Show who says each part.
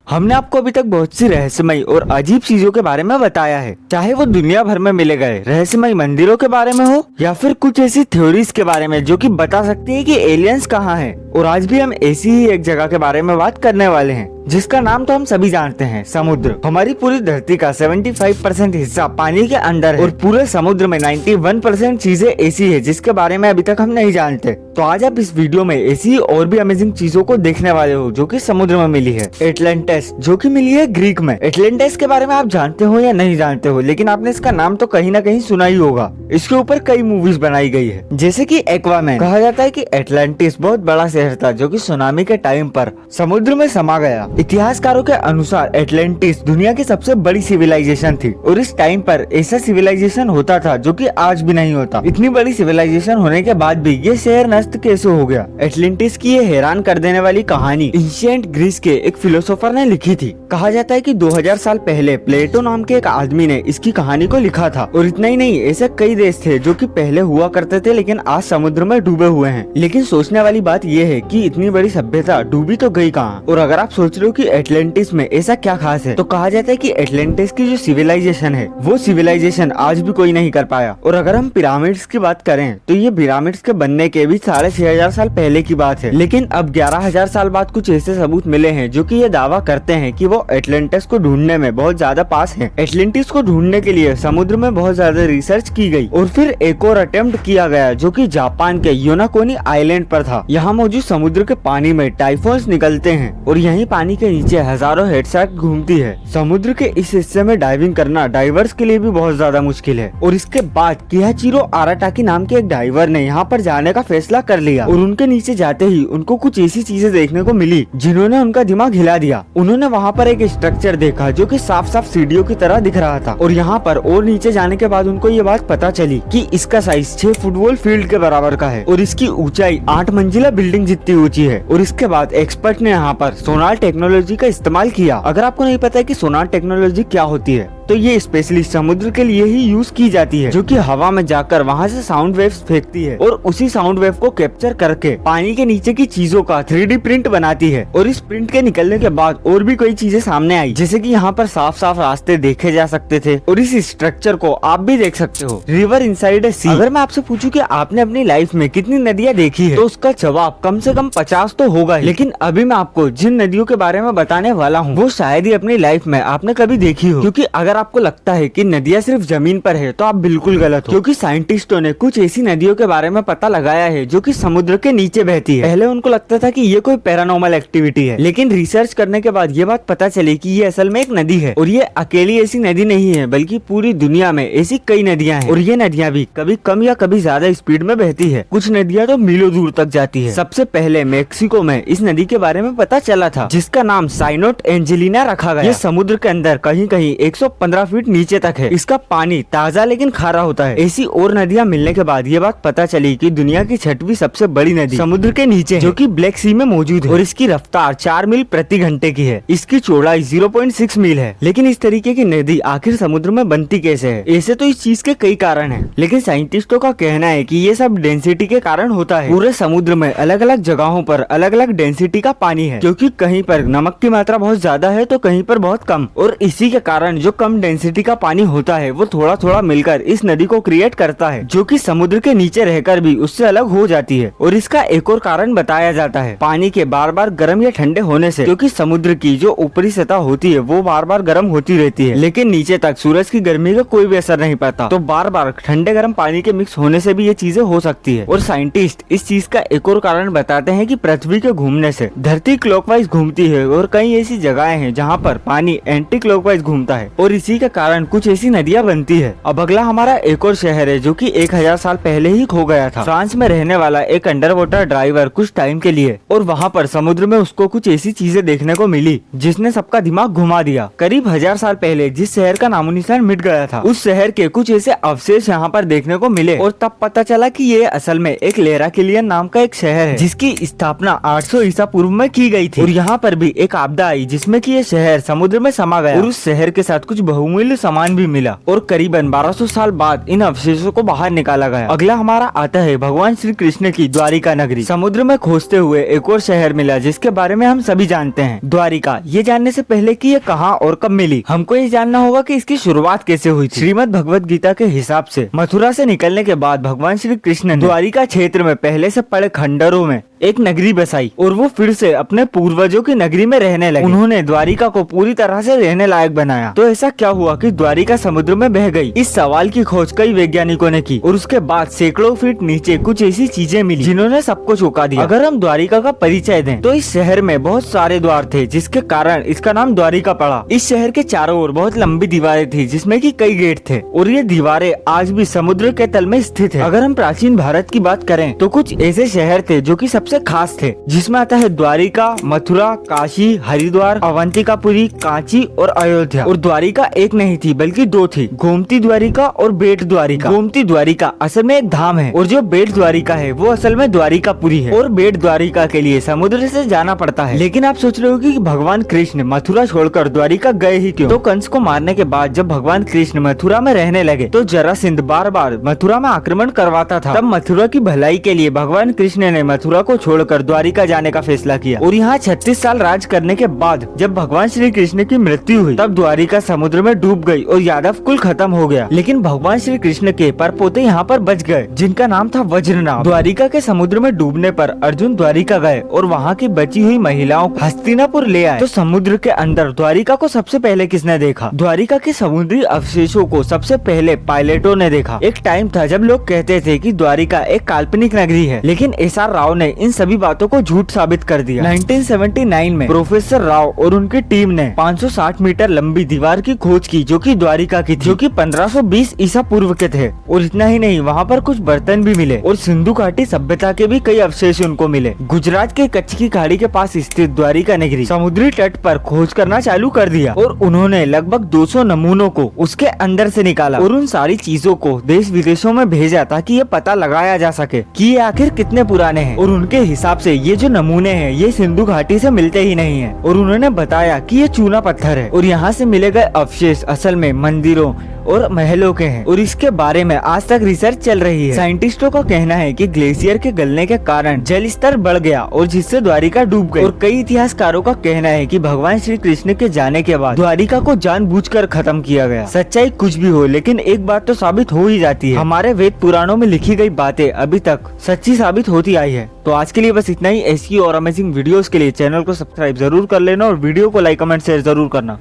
Speaker 1: हमने आपको अभी तक बहुत सी रहस्यमयी और अजीब चीजों के बारे में बताया है, चाहे वो दुनिया भर में मिले गए रहस्यमयी मंदिरों के बारे में हो या फिर कुछ ऐसी थ्योरीज के बारे में जो कि बता सकती है कि एलियंस कहाँ हैं। और आज भी हम ऐसी ही एक जगह के बारे में बात करने वाले हैं जिसका नाम तो हम सभी जानते हैं, समुद्र। हमारी पूरी धरती का 75% हिस्सा पानी के अंदर है और पूरे समुद्र में 91% चीजें ऐसी है जिसके बारे में अभी तक हम नहीं जानते। तो आज आप इस वीडियो में ऐसी और भी अमेजिंग चीजों को देखने वाले हो जो कि समुद्र में मिली है। एटलांटिस, जो कि मिली है ग्रीक में। एटलांटिस के बारे में आप जानते हो या नहीं जानते हो, लेकिन आपने इसका नाम तो कहीं ना कहीं सुना ही होगा। इसके ऊपर कई मूवीज बनाई गई है, जैसे कि एक्वामैन। कहा जाता है कि एटलांटिस बहुत बड़ा शहर था जो कि सुनामी के टाइम पर समुद्र में समा गया। इतिहासकारों के अनुसार एटलांटिस दुनिया की सबसे बड़ी सिविलाइजेशन थी और इस टाइम पर ऐसा सिविलाइजेशन होता था जो कि आज भी नहीं होता। इतनी बड़ी सिविलाइजेशन होने के बाद भी ये शहर नष्ट कैसे हो गया? एटलांटिस की ये हैरान कर देने वाली कहानी एंशिएंट ग्रीस के एक फिलोसोफर ने लिखी थी। कहा जाता है कि 2000 साल पहले प्लेटो नाम के एक आदमी ने इसकी कहानी को लिखा था। और इतना ही नहीं, ऐसे कई देश थे जो कि पहले हुआ करते थे लेकिन आज समुद्र में डूबे हुए हैं। लेकिन सोचने वाली बात ये है कि इतनी बड़ी सभ्यता डूबी तो गई कहाँ? और अगर आप सोच रहे हो कि एटलांटिस में ऐसा क्या खास है, तो कहा जाता है कि एटलांटिस की जो सिविलाइजेशन है वो सिविलाइजेशन आज भी कोई नहीं कर पाया। और अगर हम पिरामिड्स की बात करें तो ये पिरामिड्स के बनने के भी 6500 साल पहले की बात है। लेकिन अब 11000 साल बाद कुछ ऐसे सबूत मिले हैं जो कि ये दावा करते हैं कि वो एटलांटिस को ढूंढने में बहुत ज्यादा पास है। एटलांटिस को ढूंढने के लिए समुद्र में बहुत ज्यादा रिसर्च की गई और फिर एक और अटेम्प्ट किया गया जो कि जापान के योनाकोनी आइलैंड पर था। यहाँ मौजूद समुद्र के पानी में टाइफॉन्स निकलते हैं और यही पानी के नीचे हजारों हेडसेट घूमती है। समुद्र के इस हिस्से में डाइविंग करना डाइवर्स के लिए भी बहुत ज्यादा मुश्किल है। और इसके बाद किहाचिरो आराटाकी नाम के एक डाइवर ने यहाँ पर जाने का फैसला कर लिया और उनके नीचे जाते ही उनको कुछ ऐसी चीजें देखने को मिली जिन्होंने उनका दिमाग हिला दिया। उन्होंने वहाँ पर एक स्ट्रक्चर देखा जो कि साफ साफ सीढ़ियों की तरह दिख रहा था। और यहाँ पर और नीचे जाने के बाद उनको ये बात पता चली कि इसका साइज 6 फुटबॉल फील्ड के बराबर का है और इसकी ऊंचाई 8 मंजिला बिल्डिंग जितनी ऊंची है। और इसके बाद एक्सपर्ट ने यहाँ पर सोनार टेक्नोलॉजी का इस्तेमाल किया। अगर आपको नहीं पता है कि सोनार टेक्नोलॉजी क्या होती है, तो ये स्पेशली समुद्र के लिए ही यूज की जाती है, जो कि हवा में जाकर वहाँ से साउंड वेव्स फेंकती है और उसी साउंड वेव को कैप्चर करके पानी के नीचे की चीजों का 3D प्रिंट बनाती है। और इस प्रिंट के निकलने के बाद और भी कई चीजें सामने आई, जैसे कि यहाँ पर साफ साफ रास्ते देखे जा सकते थे और इस स्ट्रक्चर को आप भी देख सकते हो, रिवर इनसाइड ए सी। अगर मैं आपसे पूछूं कि आपने अपनी लाइफ में कितनी नदियाँ देखी है, तो उसका जवाब कम से कम 50 तो होगा ही। लेकिन अभी मैं आपको जिन नदियों के बारे में बताने वाला हूँ वो शायद ही अपनी लाइफ में आपने कभी देखी हो। क्योंकि अगर आपको लगता है कि नदियाँ सिर्फ जमीन पर है तो आप बिल्कुल गलत हो, क्योंकि साइंटिस्टों ने कुछ ऐसी नदियों के बारे में पता लगाया है जो कि समुद्र के नीचे बहती है। पहले उनको लगता था कि ये कोई पैरानॉर्मल एक्टिविटी है, लेकिन रिसर्च करने के बाद ये बात पता चली कि ये असल में एक नदी है। और ये अकेली ऐसी नदी नहीं है, बल्कि पूरी दुनिया में ऐसी कई नदियाँ हैं। और ये नदियाँ भी कभी कम या कभी ज्यादा स्पीड में बहती है। कुछ नदियाँ तो मीलों दूर तक जाती है। सबसे पहले मेक्सिको में इस नदी के बारे में पता चला था, जिसका नाम साइनोट एंजेलिना रखा गया। ये समुद्र के अंदर कहीं कहीं 115 फीट नीचे तक है। इसका पानी ताजा लेकिन खारा होता है। ऐसी और नदियाँ मिलने के बाद ये बात पता चली कि दुनिया की 6वीं सबसे बड़ी नदी समुद्र के नीचे है, जो कि ब्लैक सी में मौजूद है। और इसकी रफ्तार 4 मील प्रति घंटे की है। इसकी चौड़ाई 0.6 मील है। लेकिन इस तरीके की नदी आखिर समुद्र में बनती कैसे है? ऐसे तो इस चीज के कई कारण हैं, लेकिन साइंटिस्टों का कहना है कि ये सब डेंसिटी के कारण होता है। पूरे समुद्र में अलग अलग जगहों पर अलग अलग डेंसिटी का पानी है, क्योंकि कहीं पर नमक की मात्रा बहुत ज्यादा है तो कहीं पर बहुत कम। और इसी के कारण जो कम डेंसिटी का पानी होता है वो थोड़ा थोड़ा मिलकर इस नदी को क्रिएट करता है, जो कि समुद्र के नीचे रहकर भी उससे अलग हो जाती है। और इसका एक और कारण बताया जाता है पानी के बार बार गर्म या ठंडे होने से, क्योंकि समुद्र की जो ऊपरी सतह होती है वो बार बार गर्म होती रहती है, लेकिन नीचे तक सूरज की गर्मी का कोई भी असर नहीं पड़ता। तो बार बार ठंडे गर्म पानी के मिक्स होने से भी ये चीजें हो सकती है। और साइंटिस्ट इस चीज का एक और कारण बताते हैं कि पृथ्वी के घूमने से धरती क्लॉकवाइज घूमती है और कई ऐसी जगहें हैं जहाँ पर पानी एंटी क्लॉकवाइज घूमता है और इसी के कारण कुछ ऐसी नदियाँ बनती है। अब अगला हमारा एक और शहर है जो कि 1000 साल पहले ही खो गया था। फ्रांस में रहने वाला एक अंडर वाटर ड्राइवर कुछ टाइम के लिए, और वहाँ पर समुद्र में उसको कुछ ऐसी चीजें देखने को मिली जिसने सबका दिमाग घुमा दिया। करीब 1000 साल पहले जिस शहर का नामो निशान मिट गया था, उस शहर के कुछ ऐसे अवशेष यहाँ पर देखने को मिले। और तब पता चला कि ये असल में एक लेराकिलियन नाम का एक शहर है, जिसकी स्थापना 800 ईसा पूर्व में की गई थी। और यहाँ पर भी एक आपदा आई जिसमें कि ये शहर समुद्र में समा गया और उस शहर के साथ कुछ बहुमूल्य सामान भी मिला और करीबन 1200 साल बाद इन अवशेषों को बाहर निकाला गया। अगला हमारा आता है भगवान श्री कृष्ण की द्वारिका नगरी। समुद्र में खोजते हुए एक और शहर मिला जिसके बारे में हम सभी जानते हैं, द्वारिका। ये जानने से पहले कि ये कहाँ और कब मिली, हमको ये जानना होगा कि इसकी शुरुआत कैसे हुई थी। श्रीमद् भगवत गीता के हिसाब से मथुरा से निकलने के बाद भगवान श्री कृष्ण ने द्वारिका क्षेत्र में पहले से पड़े खंडरों में एक नगरी बसाई और वो फिर से अपने पूर्वजों की नगरी में रहने लगे। उन्होंने द्वारिका को पूरी तरह से रहने लायक बनाया। तो ऐसा क्या हुआ कि द्वारिका समुद्र में बह गई? इस सवाल की खोज कई वैज्ञानिकों ने की और उसके बाद सैकड़ों फीट नीचे कुछ ऐसी चीजें मिली जिन्होंने सबको चौंका दिया। अगर हम द्वारिका का परिचय दें तो इस शहर में बहुत सारे द्वार थे जिसके कारण इसका नाम द्वारिका पड़ा। इस शहर के चारों ओर बहुत लंबी दीवारें थी जिसमें कि कई गेट थे और ये दीवारें आज भी समुद्र के तल में स्थित है। अगर हम प्राचीन भारत की बात करें तो कुछ ऐसे शहर थे जो कि सबसे खास थे, जिसमें आता है द्वारिका, मथुरा, काशी, हरिद्वार, अवंतिकापुरी, कांची और अयोध्या। और द्वारिका एक नहीं थी बल्कि दो थी, गोमती द्वारिका और बेट द्वारिका। गोमती द्वारिका असल में एक धाम है और जो बेट द्वारिका है वो असल में द्वारिकापुरी है। और बेट द्वारिका के लिए समुद्र से जाना पड़ता है। लेकिन आप सोच रहे हो कि भगवान कृष्ण मथुरा छोड़कर द्वारिका गए ही क्यों? तो कंस को मारने के बाद जब भगवान कृष्ण मथुरा में रहने लगे तो जरासंध बार बार मथुरा में आक्रमण करवाता था। तब मथुरा की भलाई के लिए भगवान कृष्ण ने मथुरा को छोड़कर द्वारिका जाने का फैसला किया। और यहाँ 36 साल राज करने के बाद जब भगवान श्री कृष्ण की मृत्यु हुई तब द्वारिका समुद्र में डूब गई और यादव कुल खत्म हो गया। लेकिन भगवान श्री कृष्ण के परपोते यहाँ पर बच गए जिनका नाम था वज्रनाभ। द्वारिका के समुद्र में डूबने पर अर्जुन द्वारिका गए और वहाँ की बची हुई महिलाओं को हस्तिनापुर ले आए। तो समुद्र के अंदर द्वारिका को सबसे पहले किसने देखा? द्वारिका के समुद्री अवशेषों को सबसे पहले पायलटों ने देखा। एक टाइम था जब लोग कहते थे कि द्वारिका एक काल्पनिक नगरी है, लेकिन एस.आर. राव ने इन सभी बातों को झूठ साबित कर दिया। 1979 में प्रोफेसर राव और उनकी टीम ने 560 मीटर लंबी दीवार की खोज की जो कि द्वारिका की थी, जो कि 1520 ईसा पूर्व के थे। और इतना ही नहीं, वहाँ पर कुछ बर्तन भी मिले और सिंधु घाटी सभ्यता के भी कई अवशेष उनको मिले। गुजरात के कच्छ की खाड़ी के पास स्थित द्वारिका नगरी समुद्री तट पर खोज करना चालू कर दिया और उन्होंने लगभग 200 नमूनों को उसके अंदर से निकाला और उन सारी चीजों को देश विदेशों में भेजा ताकि ये पता लगाया जा सके कि ये आखिर कितने पुराने हैं। और उनके हिसाब से ये जो नमूने हैं ये सिंधु घाटी से मिलते ही नहीं है। और उन्होंने बताया कि ये चूना पत्थर है और यहाँ से मिले गए अवशेष असल में मंदिरों और महलों के हैं और इसके बारे में आज तक रिसर्च चल रही है। साइंटिस्टों का कहना है कि ग्लेशियर के गलने के कारण जल स्तर बढ़ गया और जिससे द्वारिका डूब गई। और कई इतिहासकारों का कहना है कि भगवान श्री कृष्ण के जाने के बाद द्वारिका को जानबूझकर खत्म किया गया। सच्चाई कुछ भी हो, लेकिन एक बात तो साबित हो ही जाती है, हमारे वेद पुराणों में लिखी गई बातें अभी तक सच्ची साबित होती आई है। तो आज के लिए बस इतना ही। ऐसी और अमेजिंग वीडियोस के लिए चैनल को सब्सक्राइब जरूर कर लेना और वीडियो को लाइक कमेंट शेयर जरूर करना।